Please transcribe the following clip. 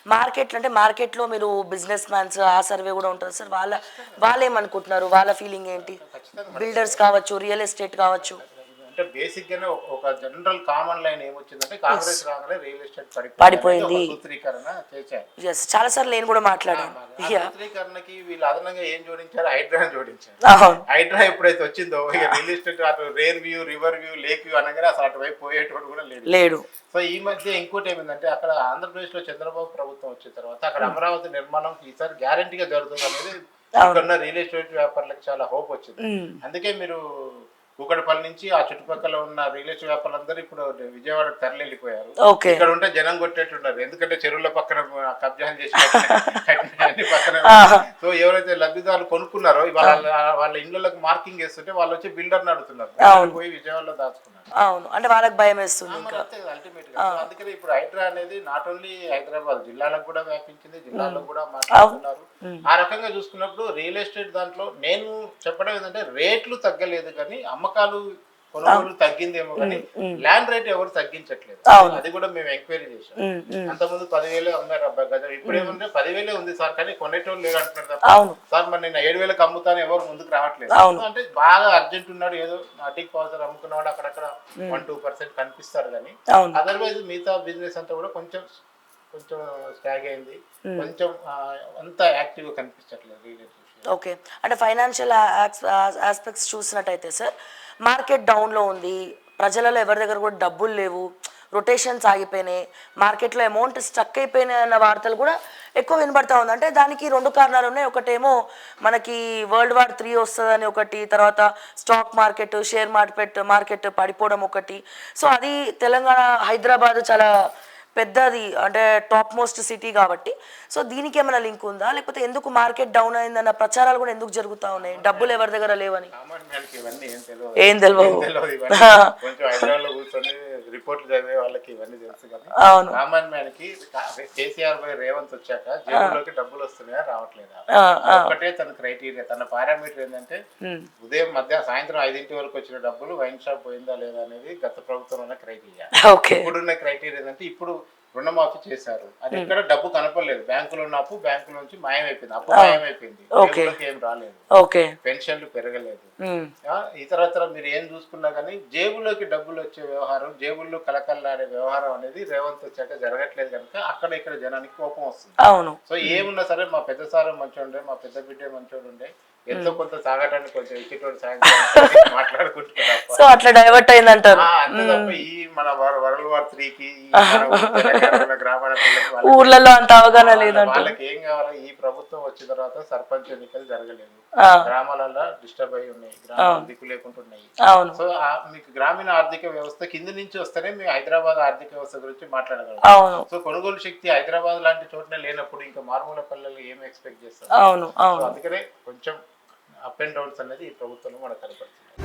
మార్కెట్లో అంటే మార్కెట్లో మీరు బిజినెస్ మ్యాన్స్ ఆ సర్వే కూడా ఉంటుంది సార్. వాళ్ళు ఏమనుకుంటున్నారు, వాళ్ళ ఫీలింగ్ ఏంటి? ఖచ్చితంగా బిల్డర్స్ కావచ్చు, రియల్ ఎస్టేట్ కావచ్చు. అంటే బేసిక్గానే ఒక జనరల్ కామన్ లైన్ ఏమొచ్చిందంటే కాంగ్రెస్ రాగానే రియల్ ఎస్టేట్ పడిపోయింది ఒక పడిపోయింది. సూత్రీకరణ చేశారు. ఎస్, చాలా సార్లు నేను కూడా మాట్లాడాను. ఆ యా. సూత్రీకరణకి వీళ్ళు అదనంగా ఏం జోడించారు, హైడ్రాని జోడించారు. అవును. హైడ్రా ఎప్పుడైతే వచ్చిందో ఇక రియల్ ఎస్టేట్ అటు rear view, river view, lake view అనగానే అసలు అటువైపు పోయేటోడు కూడా లేడు. లేడు. సో ఈ మధ్య ఇంకోటి ఏమైందంటే అక్కడ ఆంధ్రప్రదేశ్లో చంద్రబాబు ప్రభుత్వం వచ్చిన తర్వాత అక్కడ అమరావతి నిర్మాణం ఈసారి గ్యారంటీగా జరుగుతుంది అనేది ఇక్కడున్న రియల్ ఎస్టేట్ వ్యాపారులకు చాలా హోప్ వచ్చింది. అందుకే మీరు కూకట్పల్లి నుంచి ఆ చుట్టుపక్కల ఉన్న రియల్ ఎస్టేట్ వ్యాపారులందరూ ఇప్పుడు విజయవాడకు తరలి వెళ్ళిపోయారు. ఓకే. ఇక్కడ ఉంటే జనం కొట్టేట్టున్నారు, ఎందుకంటే చెరువుల పక్కన కబ్జాలు చేసి అన్ని పక్కన. సో ఎవరైతే లబ్ధిదారులు కొనుక్కున్నారో వాళ్ళ ఇళ్ళకి మార్కింగ్ వేస్తుంటే వాళ్ళు వచ్చి బిల్డర్ అడుగుతున్నారు, పోయి విజయవాడలో దాచుకున్నారు. అవును, అంటే వాళ్ళకి భయం వేస్తుంది. అల్టిమేట్ గా అందుకని ఇప్పుడు హైడ్రా అనేది నాట్ ఓన్లీ హైదరాబాద్ జిల్లాలకు కూడా వ్యాపించింది, జిల్లాలో కూడా మాట్లాడుతున్నారు. ఆ రకంగా చూసుకున్నప్పుడు రియల్ ఎస్టేట్ దాంట్లో నేను చెప్పడం ఏంటంటే రేట్లు తగ్గలేదు కానీ అమ్మకాలు కొనుగోలు తగ్గిందేమో కానీ ల్యాండ్ రేట్ ఎవరు తగ్గించట్లేదు. అది కూడా మేము ఎంక్వైరీ చేసాం. అంతకుముందు 10,000 అమ్మారు అబ్బాయి గజం, ఇప్పుడు ఏమంటే 10,000 ఉంది సార్ కానీ కొనేటోళ్ళు లేరు అంటున్నారు తప్ప సార్ మరి నేను 7,000కి అమ్ముతాను ఎవరు ముందుకు రావట్లేదు. అంటే బాగా అర్జెంట్ ఉన్నాడు, ఏదో అటిక్ పవర్ అమ్ముకున్నవాడు అక్కడక్కడ 1-2% కనిపిస్తారు కానీ అదర్వైజ్ మిగతా బిజినెస్ అంతా కూడా కొంచెం స్టాగ్ అయింది, కొంచెం అంత యాక్టివ్ గా కనిపించట్లేదు. ఓకే, అంటే ఫైనాన్షియల్ ఆస్పెక్ట్స్ చూసినట్టయితే సార్ మార్కెట్ డౌన్లో ఉంది, ప్రజలలో ఎవరి దగ్గర కూడా డబ్బులు లేవు, రొటేషన్స్ ఆగిపోయినాయి, మార్కెట్లో అమౌంట్ స్టక్ అయిపోయినాయి అన్న వార్తలు కూడా ఎక్కువ వినబడతా ఉంది. అంటే దానికి 2 కారణాలు ఉన్నాయి. ఒకటేమో మనకి World War III వస్తుందని ఒకటి, తర్వాత స్టాక్ మార్కెట్, షేర్ మార్కెట్ పడిపోవడం ఒకటి. సో అది తెలంగాణ, హైదరాబాద్ చాలా పెద్దది, అంటే టాప్ మోస్ట్ సిటీ కాబట్టి. సో దీనికి ఏమైనా లింక్ ఉందా, లేకపోతే ఎందుకు మార్కెట్ డౌన్ అయిందన్న ప్రచారాలు కూడా ఎందుకు జరుగుతూ ఉన్నాయి, డబ్బులు ఎవరి దగ్గర లేవని? ఏం తెలియదు. కొంచెం హైదరాబాద్ లో కూర్చొని రిపోర్ట్లు చదివే వాళ్ళకి ఇవన్నీ తెలుసు కానీ కామన్ మ్యాన్ కి కేసీఆర్ పై రేవంత్ వచ్చాక జేబులోకి డబ్బులు వస్తున్నాయా రావట్లేదా ఒకటే తన క్రైటీరియా, తన పారామీటర్ ఏంటంటే ఉదయం సాయంత్రం 5 వరకు వచ్చిన డబ్బులు వైన్ షాప్ పోయిందా లేదా అనేది గత ప్రభుత్వం ఉన్న క్రైటీరియా. ఇప్పుడున్న క్రైటీరియా ఏంటంటే ఇప్పుడు రుణమాఫీ చేశారు, అది ఎక్కడ డబ్బు కనపడలేదు, బ్యాంకులో ఉన్న అప్పు బ్యాంకు నుంచి మాయమైపోయింది, అప్పు మాయమైపోయింది, ఏం రాలేదు, పెన్షన్లు పెరగలేదు, ఇతరత్ర మీరు ఏం చూసుకున్నా కానీ జేబులోకి డబ్బులు వచ్చే వ్యవహారం, జేబుల్లో కలకల్లాడే వ్యవహారం అనేది రేవంత్ వచ్చాక జరగట్లేదు కనుక అక్కడ ఇక్కడ జనానికి కోపం వస్తుంది. సో ఏమున్నా సరే మా పెద్ద సారు మంచోడే, మా పెద్ద బిడ్డే మంచోడుండే, ఎంతో కొంత తాగటానికి కొంచెం ఇచ్చేటోడు సాయంత్రం మాట్లాడుకుంటున్నారు, సో అట్లా డైవర్ట్ అయిందంటారు. అంతే తప్ప ఈ మన World War IIIకి గ్రామాల ఊర్లలో అంత అవగాహన లేదంట. వాళ్ళకి ఏం కావాలి, ఈ ప్రభుత్వం వచ్చిన తర్వాత సర్పంచ్ ఎన్నికలు జరగలేదు, గ్రామాలలో డిస్టర్బ్ అయి ఉన్నాయి, గ్రామాలు దిక్కు లేకుంటున్నాయి. సో మీకు గ్రామీణ ఆర్థిక వ్యవస్థ కింది నుంచి వస్తేనే మీ హైదరాబాద్ ఆర్థిక వ్యవస్థ గురించి మాట్లాడగలరు. సో కొనుగోలు శక్తి హైదరాబాద్ లాంటి చోటనే లేనప్పుడు ఇంకా మారుమూల పల్లెలు ఏం ఎక్స్పెక్ట్ చేస్తారు? అందుకనే కొంచెం అప్ అండ్ డౌన్స్ అనేది ఈ ప్రభుత్వంలో మనకు కనపడుతుంది.